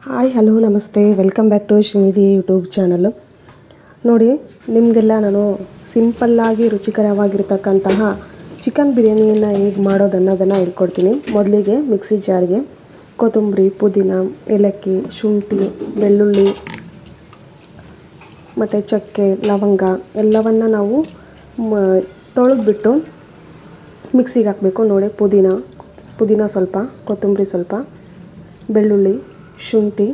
Hi hello ನಮಸ್ತೆ welcome back to Srinidhi YouTube channel. ನೋಡಿ, ನಿಮಗೆಲ್ಲ ನಾನು ಸಿಂಪಲ್ಲಾಗಿ ರುಚಿಕರವಾಗಿರ್ತಕ್ಕಂತಹ ಚಿಕನ್ ಬಿರಿಯಾನಿಯನ್ನು ಹೇಗೆ ಮಾಡೋದು ಅನ್ನೋದನ್ನು ಹೇಳ್ಕೊಡ್ತೀನಿ. ಮೊದಲಿಗೆ ಮಿಕ್ಸಿ ಜಾರ್ಗೆ ಕೊತ್ತಂಬರಿ, ಪುದೀನ, ಏಲಕ್ಕಿ, ಶುಂಠಿ, ಬೆಳ್ಳುಳ್ಳಿ ಮತ್ತು ಚಕ್ಕೆ, ಲವಂಗ ಎಲ್ಲವನ್ನು ನಾವು ತೊಳೆದ್ಬಿಟ್ಟು ಮಿಕ್ಸಿಗೆ ಹಾಕಬೇಕು. ನೋಡಿ, ಪುದೀನ ಸ್ವಲ್ಪ, ಕೊತ್ತಂಬರಿ ಸ್ವಲ್ಪ, ಬೆಳ್ಳುಳ್ಳಿ, ಶುಂಠಿ,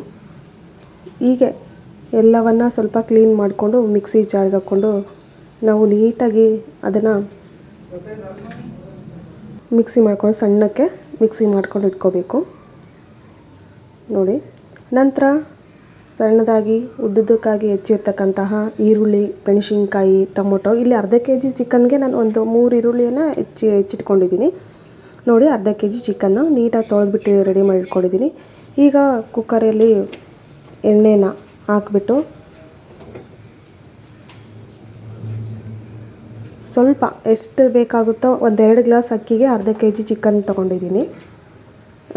ಹೀಗೆ ಎಲ್ಲವನ್ನು ಸ್ವಲ್ಪ ಕ್ಲೀನ್ ಮಾಡಿಕೊಂಡು ಮಿಕ್ಸಿ ಜಾರ್ಗೆ ಹಾಕ್ಕೊಂಡು ನಾವು ನೀಟಾಗಿ ಅದನ್ನು ಮಿಕ್ಸಿ ಮಾಡ್ಕೊಂಡು ಸಣ್ಣಕ್ಕೆ ಮಿಕ್ಸಿ ಮಾಡ್ಕೊಂಡು ಇಟ್ಕೋಬೇಕು. ನೋಡಿ, ನಂತರ ಸಣ್ಣದಾಗಿ ಉದ್ದುದಕ್ಕಾಗಿ ಹೆಚ್ಚಿರ್ತಕ್ಕಂತಹ ಈರುಳ್ಳಿ, ಮೆಣಸಿನ್ಕಾಯಿ, ಟೊಮೊಟೊ. ಇಲ್ಲಿ ಅರ್ಧ ಕೆ.ಜಿ ಚಿಕನ್ಗೆ ನಾನು ಒಂದು 3 ಈರುಳ್ಳಿಯನ್ನು ಹೆಚ್ಚಿಟ್ಕೊಂಡಿದ್ದೀನಿ. ನೋಡಿ, ಅರ್ಧ ಕೆ.ಜಿ ಚಿಕನ್ನು ನೀಟಾಗಿ ತೊಳೆದ್ಬಿಟ್ಟು ರೆಡಿ ಮಾಡಿ ಇಟ್ಕೊಂಡಿದ್ದೀನಿ. ಈಗ ಕುಕ್ಕರಲ್ಲಿ ಎಣ್ಣೆನ ಹಾಕ್ಬಿಟ್ಟು ಸ್ವಲ್ಪ ಎಷ್ಟು ಬೇಕಾಗುತ್ತೋ 1-2 ಗ್ಲಾಸ್ ಅಕ್ಕಿಗೆ ಅರ್ಧ ಕೆ.ಜಿ ಚಿಕನ್ ತೊಗೊಂಡಿದ್ದೀನಿ.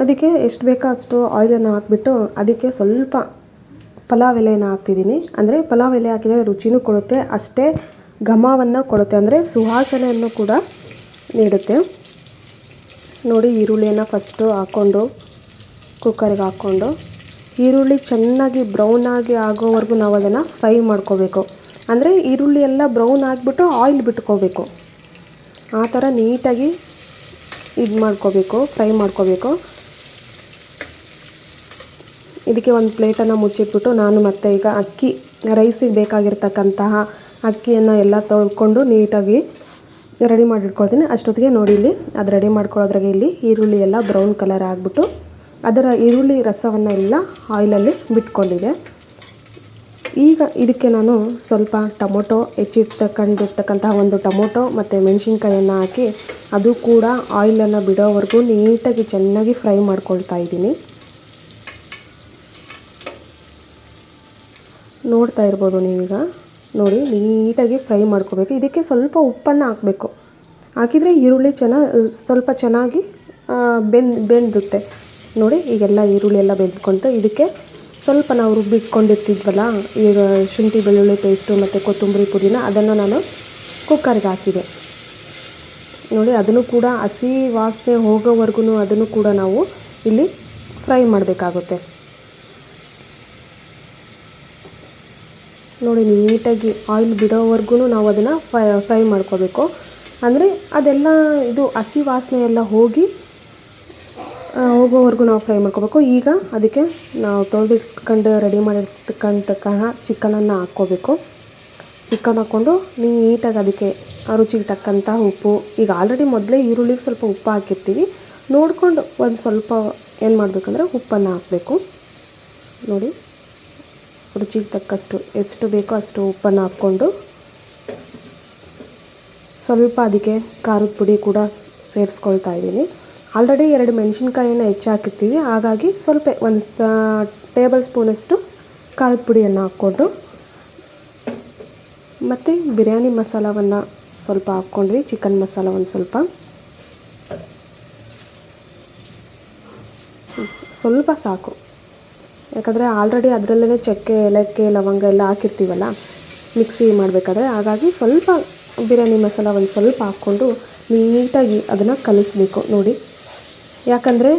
ಅದಕ್ಕೆ ಎಷ್ಟು ಬೇಕೋ ಅಷ್ಟು ಆಯಿಲನ್ನು ಹಾಕ್ಬಿಟ್ಟು ಅದಕ್ಕೆ ಸ್ವಲ್ಪ ಪಲಾವ್ ಎಲೆಯನ್ನು ಹಾಕ್ತಿದ್ದೀನಿ. ಅಂದರೆ ಪಲಾವ್ ಎಲೆ ಹಾಕಿದರೆ ರುಚಿನೂ ಕೊಡುತ್ತೆ, ಅಷ್ಟೇ ಘಮವನ್ನು ಕೊಡುತ್ತೆ, ಅಂದರೆ ಸುವಾಸನೆಯನ್ನು ಕೂಡ ನೀಡುತ್ತೆ. ನೋಡಿ, ಈರುಳ್ಳಿಯನ್ನು ಫಸ್ಟು ಹಾಕ್ಕೊಂಡು ಕುಕ್ಕರಿಗೆ ಹಾಕ್ಕೊಂಡು ಈರುಳ್ಳಿ ಚೆನ್ನಾಗಿ ಬ್ರೌನಾಗಿ ಆಗೋವರೆಗೂ ನಾವು ಅದನ್ನು ಫ್ರೈ ಮಾಡ್ಕೋಬೇಕು. ಅಂದರೆ ಈರುಳ್ಳಿ ಎಲ್ಲ ಬ್ರೌನ್ ಆಗಿಬಿಟ್ಟು ಆಯಿಲ್ ಬಿಟ್ಕೋಬೇಕು. ಆ ಥರ ನೀಟಾಗಿ ಫ್ರೈ ಮಾಡ್ಕೋಬೇಕು. ಇದಕ್ಕೆ ಒಂದು ಪ್ಲೇಟನ್ನು ಮುಚ್ಚಿಟ್ಬಿಟ್ಟು ನಾನು ಮತ್ತೆ ಈಗ ರೈಸಿಗೆ ಬೇಕಾಗಿರ್ತಕ್ಕಂತಹ ಅಕ್ಕಿಯನ್ನು ಎಲ್ಲ ತೊಳ್ಕೊಂಡು ನೀಟಾಗಿ ರೆಡಿ ಮಾಡಿಟ್ಕೊಳ್ತೀನಿ. ಅಷ್ಟೊತ್ತಿಗೆ ನೋಡಿ, ಇಲ್ಲಿ ಅದು ರೆಡಿ ಮಾಡ್ಕೊಳ್ಳೋದ್ರಾಗೆ ಇಲ್ಲಿ ಈರುಳ್ಳಿ ಎಲ್ಲ ಬ್ರೌನ್ ಕಲರ್ ಆಗಿಬಿಟ್ಟು ಅದರ ಈರುಳ್ಳಿ ರಸವನ್ನು ಎಲ್ಲ ಆಯಿಲಲ್ಲಿ ಬಿಟ್ಕೊಂಡಿದೆ. ಈಗ ಇದಕ್ಕೆ ನಾನು ಸ್ವಲ್ಪ ಟೊಮೊಟೊ ಹೆಚ್ಚಿರ್ತಕ್ಕಂತಹ ಒಂದು ಟೊಮೊಟೊ ಮತ್ತು ಮೆಣಸಿನ್ಕಾಯನ್ನು ಹಾಕಿ ಅದು ಕೂಡ ಆಯಿಲನ್ನು ಬಿಡೋವರೆಗೂ ನೀಟಾಗಿ ಚೆನ್ನಾಗಿ ಫ್ರೈ ಮಾಡ್ಕೊಳ್ತಾ ಇದ್ದೀನಿ. ನೋಡ್ತಾ ಇರ್ಬೋದು ನೀವೀಗ. ನೋಡಿ, ನೀಟಾಗಿ ಫ್ರೈ ಮಾಡ್ಕೋಬೇಕು. ಇದಕ್ಕೆ ಸ್ವಲ್ಪ ಉಪ್ಪನ್ನು ಹಾಕಬೇಕು. ಹಾಕಿದರೆ ಈರುಳ್ಳಿ ಸ್ವಲ್ಪ ಚೆನ್ನಾಗಿ ಬೆಂದುತ್ತೆ. ನೋಡಿ, ಈಗೆಲ್ಲ ಈರುಳ್ಳಿ ಎಲ್ಲ ಬೆಂದ್ಕೊಳ್ತು. ಇದಕ್ಕೆ ಸ್ವಲ್ಪ ನಾವು ರುಬ್ಬಿಟ್ಕೊಂಡಿರ್ತಿದ್ವಲ್ಲ, ಈಗ ಶುಂಠಿ ಬೆಳ್ಳುಳ್ಳಿ ಪೇಸ್ಟು ಮತ್ತು ಕೊತ್ತಂಬರಿ, ಪುದೀನ ಅದನ್ನು ನಾನು ಕುಕ್ಕರ್ಗೆ ಹಾಕಿದೆ. ನೋಡಿ, ಅದನ್ನು ಕೂಡ ಹಸಿ ವಾಸನೆ ಹೋಗೋವರೆಗೂ ಅದನ್ನು ಕೂಡ ನಾವು ಇಲ್ಲಿ ಫ್ರೈ ಮಾಡಬೇಕಾಗುತ್ತೆ. ನೋಡಿ, ನೀಟಾಗಿ ಆಯಿಲ್ ಬಿಡೋವರೆಗೂ ನಾವು ಅದನ್ನು ಫ್ರೈ ಮಾಡ್ಕೋಬೇಕು. ಅಂದರೆ ಅದೆಲ್ಲ ಇದು ಹಸಿ ವಾಸನೆ ಎಲ್ಲ ಹೋಗೋವರೆಗೂ ನಾವು ಫ್ರೈ ಮಾಡ್ಕೋಬೇಕು. ಈಗ ಅದಕ್ಕೆ ನಾವು ತೊಳೆದಿಟ್ಕೊಂಡು ರೆಡಿ ಮಾಡಿರ್ತಕ್ಕಂತಹ ಚಿಕನನ್ನು ಹಾಕ್ಕೋಬೇಕು. ಚಿಕನ್ ಹಾಕ್ಕೊಂಡು ನೀಟಾಗಿ ಅದಕ್ಕೆ ರುಚಿಗೆ ತಕ್ಕಂತಹ ಉಪ್ಪು, ಈಗ ಆಲ್ರೆಡಿ ಮೊದಲೇ ಈರುಳ್ಳಿಗೆ ಸ್ವಲ್ಪ ಉಪ್ಪು ಹಾಕಿರ್ತೀವಿ, ನೋಡಿಕೊಂಡು ಒಂದು ಸ್ವಲ್ಪ ಏನು ಮಾಡಬೇಕಂದ್ರೆ ಉಪ್ಪನ್ನು ಹಾಕಬೇಕು. ನೋಡಿ, ರುಚಿಗೆ ತಕ್ಕಷ್ಟು ಎಷ್ಟು ಬೇಕೋ ಅಷ್ಟು ಉಪ್ಪನ್ನು ಹಾಕ್ಕೊಂಡು ಸ್ವಲ್ಪ ಅದಕ್ಕೆ ಖಾರದ ಪುಡಿ ಕೂಡ ಸೇರಿಸ್ಕೊಳ್ತಾ ಇದ್ದೀನಿ. ಆಲ್ರೆಡಿ 2 ಮೆಣಸಿನ್ಕಾಯಿಯನ್ನು ಹೆಚ್ಚು ಹಾಕಿರ್ತೀವಿ, ಹಾಗಾಗಿ ಸ್ವಲ್ಪ 1 ಟೇಬಲ್ ಸ್ಪೂನಷ್ಟು ಖಾರದ ಪುಡಿಯನ್ನು ಹಾಕ್ಕೊಂಡು ಮತ್ತು ಬಿರಿಯಾನಿ ಮಸಾಲವನ್ನು ಸ್ವಲ್ಪ ಹಾಕ್ಕೊಂಡ್ವಿ. ಚಿಕನ್ ಮಸಾಲ ಒಂದು ಸ್ವಲ್ಪ ಸಾಕು, ಯಾಕಂದರೆ ಆಲ್ರೆಡಿ ಅದರಲ್ಲೇ ಚಕ್ಕೆ, ಏಲಕ್ಕಿ, ಲವಂಗ ಎಲ್ಲ ಹಾಕಿರ್ತೀವಲ್ಲ ಮಿಕ್ಸಿ ಮಾಡಬೇಕಾದ್ರೆ. ಹಾಗಾಗಿ ಸ್ವಲ್ಪ ಬಿರಿಯಾನಿ ಮಸಾಲ ಒಂದು ಸ್ವಲ್ಪ ಹಾಕ್ಕೊಂಡು ನೀಟಾಗಿ ಅದನ್ನು ಕಲಿಸ್ಬೇಕು. ನೋಡಿ, ಯಾಕಂದರೆ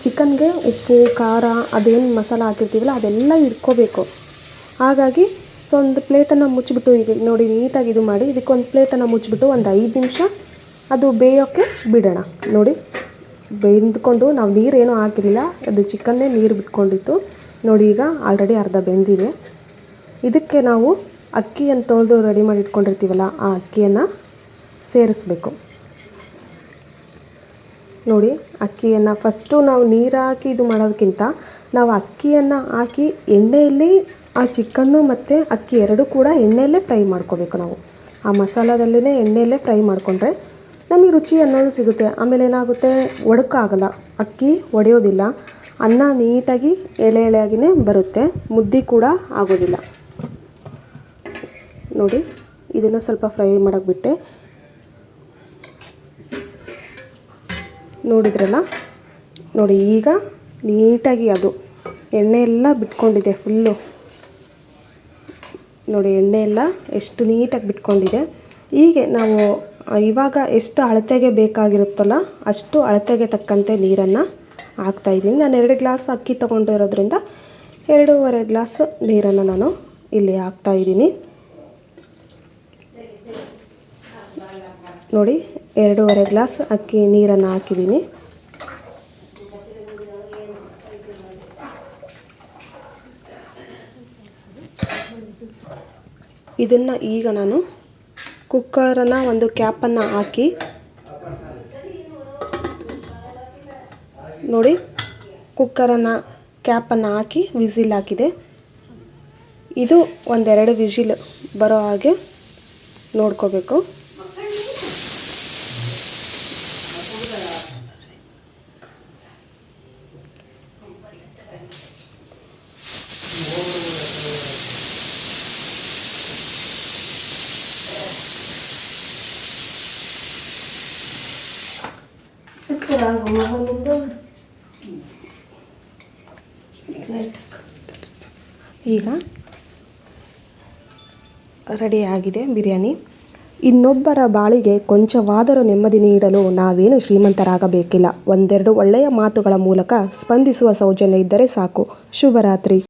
ಚಿಕನ್ಗೆ ಉಪ್ಪು, ಖಾರ, ಅದೇನು ಮಸಾಲ ಹಾಕಿರ್ತೀವಲ್ಲ ಅದೆಲ್ಲ ಇಟ್ಕೋಬೇಕು. ಹಾಗಾಗಿ ಒಂದು ಪ್ಲೇಟನ್ನು ಮುಚ್ಚಿಬಿಟ್ಟು, ಈಗ ನೋಡಿ ನೀಟಾಗಿ ಇದು ಮಾಡಿ ಇದಕ್ಕೊಂದು ಪ್ಲೇಟನ್ನು ಮುಚ್ಚಿಬಿಟ್ಟು ಒಂದು 5 ನಿಮಿಷ ಅದು ಬೇಯೋಕ್ಕೆ ಬಿಡೋಣ. ನೋಡಿ, ಬೆಂದ್ಕೊಂಡು ನಾವು ನೀರೇನೂ ಹಾಕಿರಲಿಲ್ಲ, ಅದು ಚಿಕನ್ನೇ ನೀರು ಬಿಟ್ಕೊಂಡಿತ್ತು. ನೋಡಿ, ಈಗ ಆಲ್ರೆಡಿ ಅರ್ಧ ಬೆಂದಿದೆ. ಇದಕ್ಕೆ ನಾವು ಅಕ್ಕಿಯನ್ನು ತೊಳೆದು ರೆಡಿ ಮಾಡಿ ಇಟ್ಕೊಂಡಿರ್ತೀವಲ್ಲ ಆ ಅಕ್ಕಿಯನ್ನು ಸೇರಿಸ್ಬೇಕು. ನೋಡಿ, ಅಕ್ಕಿಯನ್ನು ಫಸ್ಟು ನಾವು ನೀರು ಹಾಕಿ ಇದು ಮಾಡೋದಕ್ಕಿಂತ ನಾವು ಅಕ್ಕಿಯನ್ನು ಹಾಕಿ ಎಣ್ಣೆಯಲ್ಲಿ ಆ ಚಿಕನ್ನು ಮತ್ತು ಅಕ್ಕಿ ಎರಡೂ ಕೂಡ ಎಣ್ಣೆಯಲ್ಲೇ ಫ್ರೈ ಮಾಡ್ಕೋಬೇಕು. ನಾವು ಆ ಮಸಾಲದಲ್ಲೇ ಎಣ್ಣೆಯಲ್ಲೇ ಫ್ರೈ ಮಾಡಿಕೊಂಡ್ರೆ ನಮಗೆ ರುಚಿ ಅನ್ನೋದು ಸಿಗುತ್ತೆ. ಆಮೇಲೆ ಏನಾಗುತ್ತೆ, ಒಡಕಾಗಲ್ಲ, ಅಕ್ಕಿ ಒಡೆಯೋದಿಲ್ಲ, ಅನ್ನ ನೀಟಾಗಿ ಎಳೆಯಾಗಿಯೇ ಬರುತ್ತೆ, ಮುದ್ದೆ ಕೂಡ ಆಗೋದಿಲ್ಲ. ನೋಡಿ, ಇದನ್ನು ಸ್ವಲ್ಪ ಫ್ರೈ ಮಾಡೋಕ್ಕೆ ಬಿಟ್ಟೆ. ನೋಡಿದ್ರಲ್ಲ, ನೋಡಿ ಈಗ ನೀಟಾಗಿ ಅದು ಎಣ್ಣೆ ಎಲ್ಲ ಬಿಟ್ಕೊಂಡಿದೆ ಫುಲ್ಲು. ನೋಡಿ ಎಣ್ಣೆ ಎಲ್ಲ ಎಷ್ಟು ನೀಟಾಗಿ ಬಿಟ್ಕೊಂಡಿದೆ. ಹೀಗೆ ನಾವು ಇವಾಗ ಎಷ್ಟು ಅಳತೆಗೆ ಬೇಕಾಗಿರುತ್ತಲ್ಲ ಅಷ್ಟು ಅಳತೆಗೆ ತಕ್ಕಂತೆ ನೀರನ್ನು ಹಾಕ್ತಾಯಿದ್ದೀನಿ. ನಾನು 2 ಗ್ಲಾಸ್ ಅಕ್ಕಿ ತೊಗೊಂಡಿರೋದ್ರಿಂದ 2.5 ಗ್ಲಾಸ್ ನೀರನ್ನು ನಾನು ಇಲ್ಲಿ ಹಾಕ್ತಾಯಿದ್ದೀನಿ. ನೋಡಿ 2.5 ಗ್ಲಾಸ್ ಅಕ್ಕಿ ನೀರನ್ನು ಹಾಕಿದ್ದೀನಿ. ಇದನ್ನು ಈಗ ನಾನು ಕುಕ್ಕರನ್ನು ಒಂದು ಕ್ಯಾಪನ್ನು ಹಾಕಿ ನೋಡಿ ಕುಕ್ಕರನ್ನು ಕ್ಯಾಪನ್ನು ಹಾಕಿ ವಿಸಿಲ್ ಹಾಕಿದೆ. ಇದು 1-2 ವಿಸಿಲ್ ಬರೋ ಹಾಗೆ ನೋಡ್ಕೋಬೇಕು. ಈಗ ರೆಡಿಯಾಗಿದೆ ಬಿರಿಯಾನಿ. ಇನ್ನೊಬ್ಬರ ಬಾಳಿಗೆ ಕೊಂಚವಾದರೂ ನೆಮ್ಮದಿ ನೀಡಲು ನಾವೇನು ಶ್ರೀಮಂತರಾಗಬೇಕಿಲ್ಲ. 1-2 ಒಳ್ಳೆಯ ಮಾತುಗಳ ಮೂಲಕ ಸ್ಪಂದಿಸುವ ಸೌಜನ್ಯ ಇದ್ದರೆ ಸಾಕು. ಶುಭರಾತ್ರಿ.